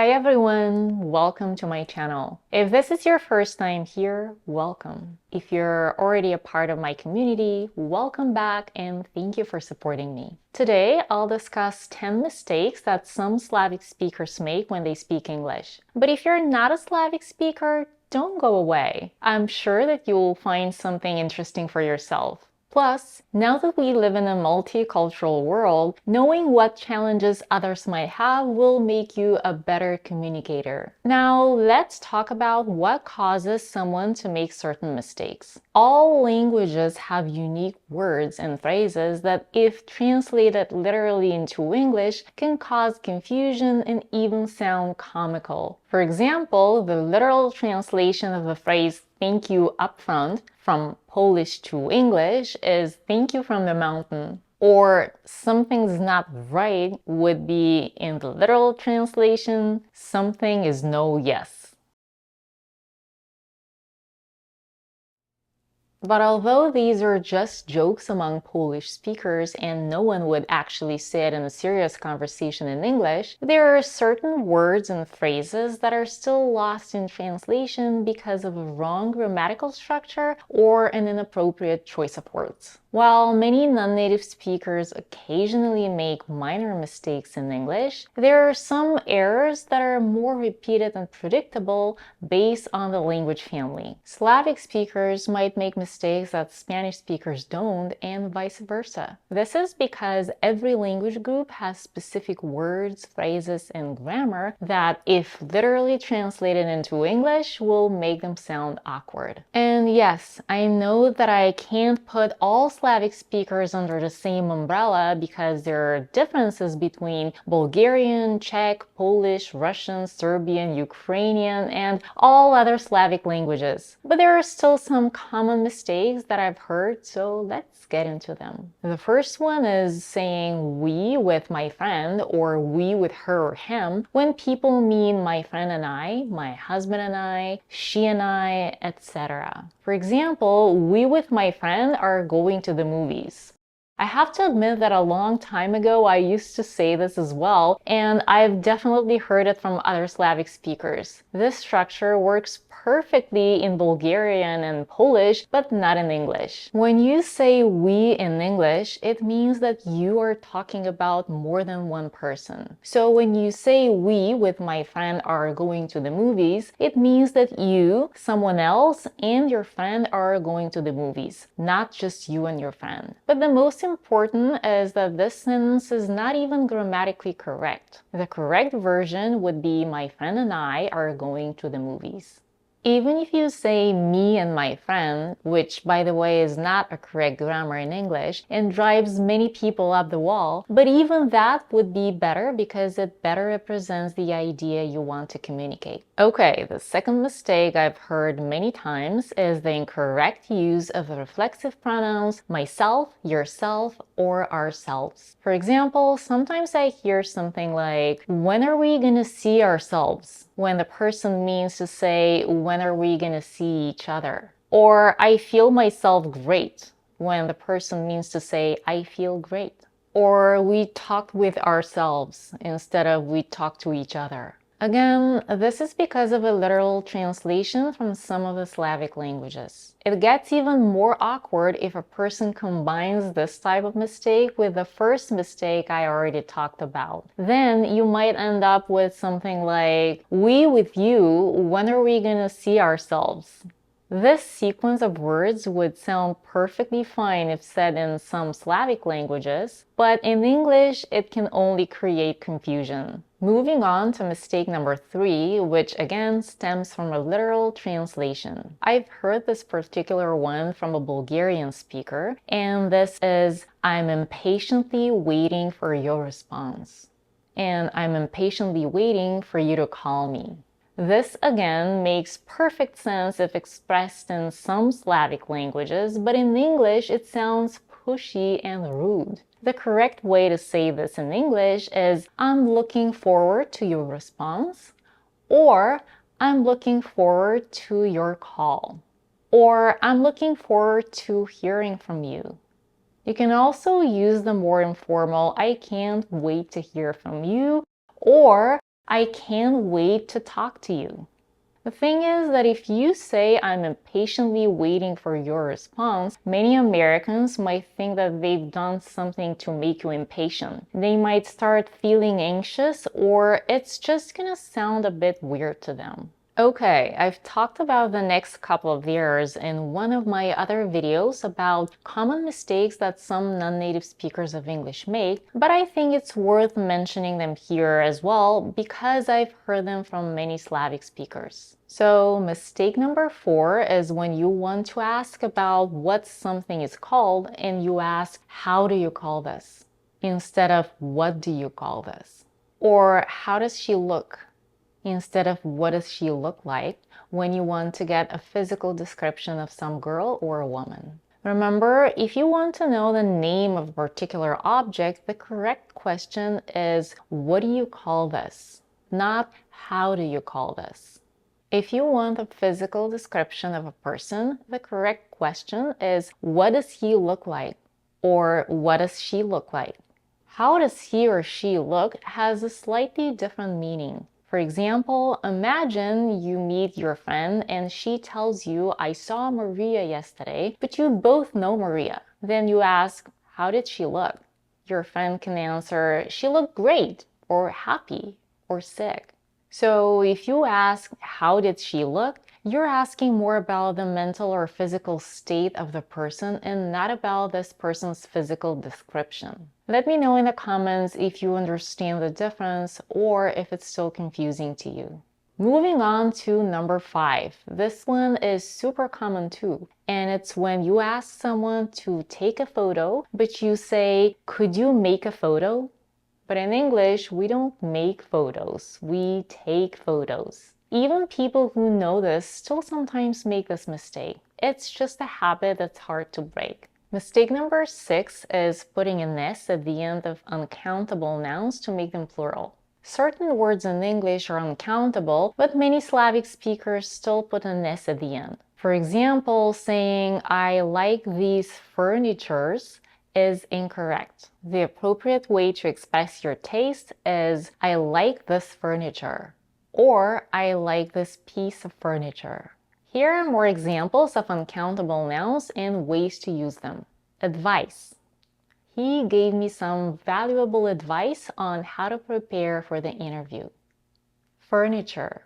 Hi everyone, welcome to my channel. If this is your first time here, welcome. If you're already a part of my community, welcome back and thank you for supporting me. Today, I'll discuss 10 mistakes that some Slavic speakers make when they speak English. But if you're not a Slavic speaker, don't go away. I'm sure that you'll find something interesting for yourself. Plus, now that we live in a multicultural world, knowing what challenges others might have will make you a better communicator. Now, let's talk about what causes someone to make certain mistakes. All languages have unique words and phrases that, if translated literally into English, can cause confusion and even sound comical. For example, the literal translation of the phrase "thank you upfront" from Polish to English is "thank you from the mountain." Or "something's not right" would be, in the literal translation, "something is no yes." But although these are just jokes among Polish speakers and no one would actually say it in a serious conversation in English, there are certain words and phrases that are still lost in translation because of a wrong grammatical structure or an inappropriate choice of words. While many non-native speakers occasionally make minor mistakes in English, there are some errors that are more repeated and predictable based on the language family. Slavic speakers might make mistakes that Spanish speakers don't, and vice versa. This is because every language group has specific words, phrases, and grammar that, if literally translated into English, will make them sound awkward. And yes, I know that I can't put all Slavic speakers under the same umbrella because there are differences between Bulgarian, Czech, Polish, Russian, Serbian, Ukrainian, and all other Slavic languages. But there are still some common mistakes that I've heard, so let's get into them. The first one is saying "we" with "my friend" or "we" with her or him when people mean "my friend and I," "my husband and I," "she and I," etc. For example, "we with my friend are going to the movies." I have to admit that a long time ago I used to say this as well, and I've definitely heard it from other Slavic speakers. This structure works perfectly in Bulgarian and Polish, but not in English. When you say "we" in English, it means that you are talking about more than one person. So when you say "we with my friend are going to the movies," it means that you, someone else, and your friend are going to the movies, not just you and your friend. But the most important is that this sentence is not even grammatically correct. The correct version would be "my friend and I are going to the movies." Even if you say "me and my friend," which by the way is not a correct grammar in English and drives many people up the wall, but even that would be better because it better represents the idea you want to communicate. Okay, the second mistake I've heard many times is the incorrect use of the reflexive pronouns myself, yourself, or ourselves. For example, sometimes I hear something like, "when are we gonna see ourselves?" when the person means to say, "when are we gonna see each other?" Or "I feel myself great," when the person means to say, "I feel great." Or "we talked with ourselves" instead of "we talked to each other." Again, this is because of a literal translation from some of the Slavic languages. It gets even more awkward if a person combines this type of mistake with the first mistake I already talked about. Then you might end up with something like, "we with you, when are we gonna see ourselves?" This sequence of words would sound perfectly fine if said in some Slavic languages, but in English it can only create confusion. Moving on to mistake number 3, which again stems from a literal translation. I've heard this particular one from a Bulgarian speaker, and this is "I'm impatiently waiting for your response," and "I'm impatiently waiting for you to call me." This again makes perfect sense if expressed in some Slavic languages, but in English it sounds pushy and rude. The correct way to say this in English is "I'm looking forward to your response," or "I'm looking forward to your call," or "I'm looking forward to hearing from you." You can also use the more informal "I can't wait to hear from you," or I can't wait to talk to you. The thing is that if you say, I'm impatiently waiting for your response, many Americans might think that they've done something to make you impatient. They might start feeling anxious, or it's just gonna sound a bit weird to them. Okay, I've talked about the next couple of years in one of my other videos about common mistakes that some non-native speakers of English make, but I think it's worth mentioning them here as well because I've heard them from many Slavic speakers. So mistake number 4 is when you want to ask about what something is called and you ask, how do you call this? Instead of what do you call this? Or how does she look? Instead of what does she look like, when you want to get a physical description of some girl or a woman. Remember, if you want to know the name of a particular object, the correct question is, what do you call this? Not, how do you call this? If you want a physical description of a person, the correct question is, what does he look like? Or what does she look like? How does he or she look has a slightly different meaning. For example, imagine you meet your friend and she tells you, I saw Maria yesterday, but you both know Maria. Then you ask, how did she look? Your friend can answer, she looked great, or happy, or sick. So if you ask, how did she look? You're asking more about the mental or physical state of the person and not about this person's physical description. Let me know in the comments if you understand the difference or if it's still confusing to you. Moving on to number 5. This one is super common too. And it's when you ask someone to take a photo, but you say, could you make a photo? But in English, we don't make photos, we take photos. Even people who know this still sometimes make this mistake. It's just a habit that's hard to break. Mistake number 6 is putting an S at the end of uncountable nouns to make them plural. Certain words in English are uncountable, but many Slavic speakers still put an S at the end. For example, saying, I like these furnitures is incorrect. The appropriate way to express your taste is, I like this furniture. Or, I like this piece of furniture. Here are more examples of uncountable nouns and ways to use them. Advice. He gave me some valuable advice on how to prepare for the interview. Furniture.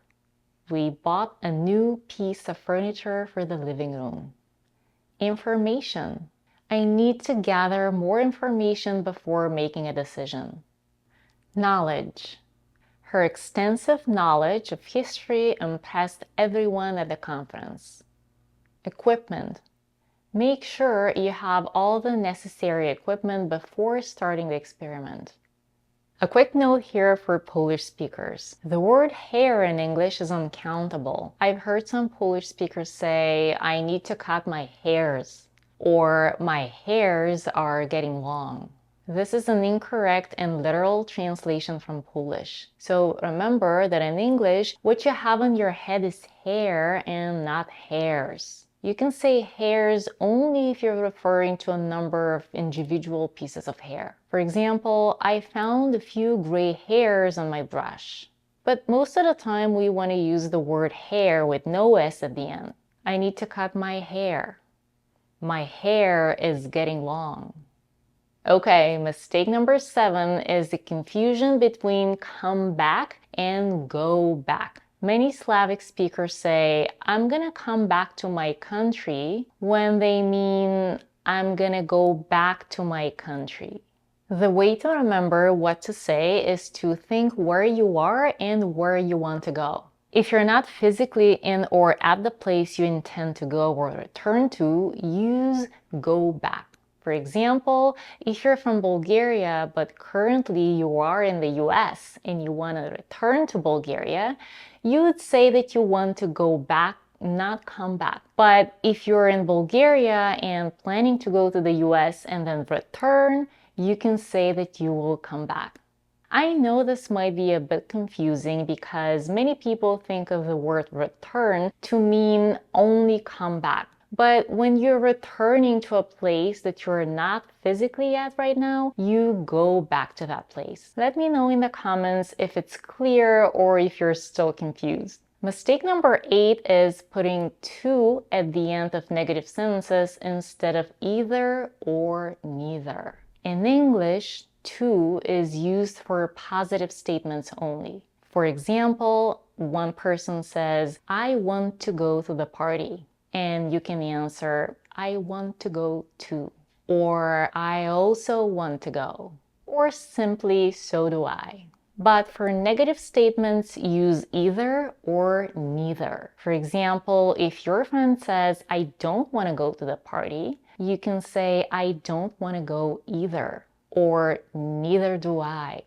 We bought a new piece of furniture for the living room. Information. I need to gather more information before making a decision. Knowledge. Her extensive knowledge of history impressed everyone at the conference. Equipment. Make sure you have all the necessary equipment before starting the experiment. A quick note here for Polish speakers. The word hair in English is uncountable. I've heard some Polish speakers say, I need to cut my hairs, or my hairs are getting long. This is an incorrect and literal translation from Polish. So remember that in English, what you have on your head is hair and not hairs. You can say hairs only if you're referring to a number of individual pieces of hair. For example, I found a few gray hairs on my brush. But most of the time we want to use the word hair with no S at the end. I need to cut my hair. My hair is getting long. Okay, mistake number 7 is the confusion between come back and go back. Many Slavic speakers say, I'm gonna come back to my country when they mean I'm gonna go back to my country. The way to remember what to say is to think where you are and where you want to go. If you're not physically in or at the place you intend to go or return to, use go back. For example, if you're from Bulgaria, but currently you are in the US and you want to return to Bulgaria, you would say that you want to go back, not come back. But if you're in Bulgaria and planning to go to the US and then return, you can say that you will come back. I know this might be a bit confusing because many people think of the word return to mean only come back. But when you're returning to a place that you're not physically at right now, you go back to that place. Let me know in the comments if it's clear or if you're still confused. Mistake number 8 is putting to at the end of negative sentences instead of either or neither. In English, to is used for positive statements only. For example, one person says, I want to go to the party. And you can answer, I want to go too. Or I also want to go. Or simply, so do I. But for negative statements, use either or neither. For example, if your friend says, I don't want to go to the party, you can say, I don't want to go either. Or neither do I.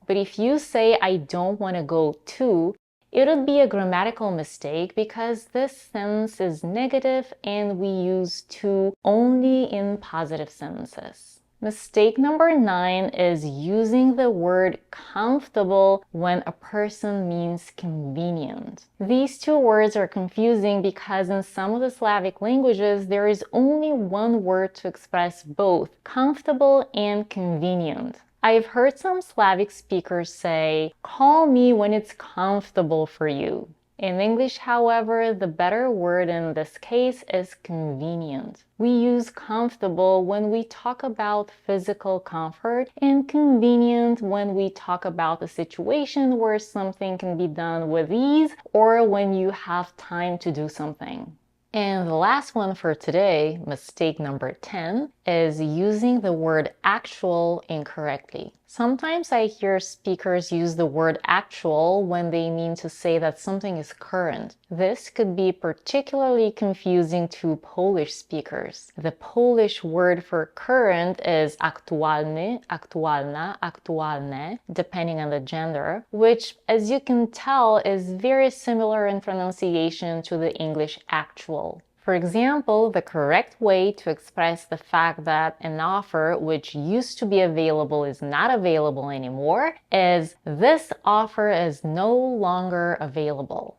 But if you say, I don't want to go too, it would be a grammatical mistake because this sentence is negative and we use to only in positive sentences. Mistake number 9 is using the word comfortable when a person means convenient. These two words are confusing because in some of the Slavic languages, there is only one word to express both comfortable and convenient. I've heard some Slavic speakers say, call me when it's comfortable for you. In English, however, the better word in this case is convenient. We use comfortable when we talk about physical comfort and convenient when we talk about a situation where something can be done with ease or when you have time to do something. And the last one for today, mistake number 10, is using the word actual incorrectly. Sometimes I hear speakers use the word actual when they mean to say that something is current. This could be particularly confusing to Polish speakers. The Polish word for current is aktualny, aktualna, aktualne, depending on the gender, which, as you can tell, is very similar in pronunciation to the English actual. For example, the correct way to express the fact that an offer which used to be available is not available anymore is this offer is no longer available.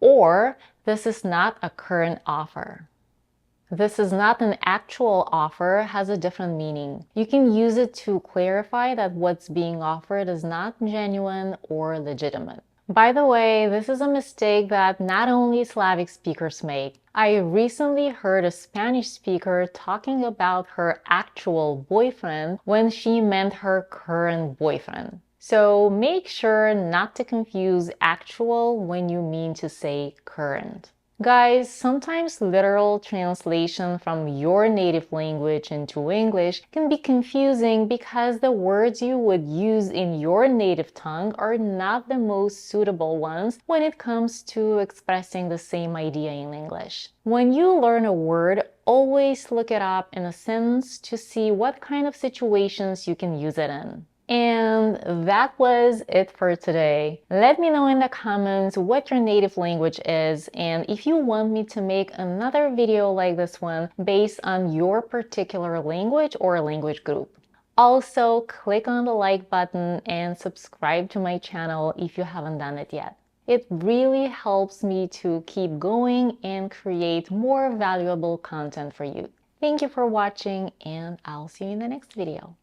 Or this is not a current offer. This is not an actual offer has a different meaning. You can use it to clarify that what's being offered is not genuine or legitimate. By the way, this is a mistake that not only Slavic speakers make. I recently heard a Spanish speaker talking about her actual boyfriend when she meant her current boyfriend. So make sure not to confuse actual when you mean to say current. Guys, sometimes literal translation from your native language into English can be confusing because the words you would use in your native tongue are not the most suitable ones when it comes to expressing the same idea in English. When you learn a word, always look it up in a sentence to see what kind of situations you can use it in. And that was it for today. Let me know in the comments what your native language is and if you want me to make another video like this one based on your particular language or language group. Also, click on the like button and subscribe to my channel if you haven't done it yet. It really helps me to keep going and create more valuable content for you. Thank you for watching and I'll see you in the next video.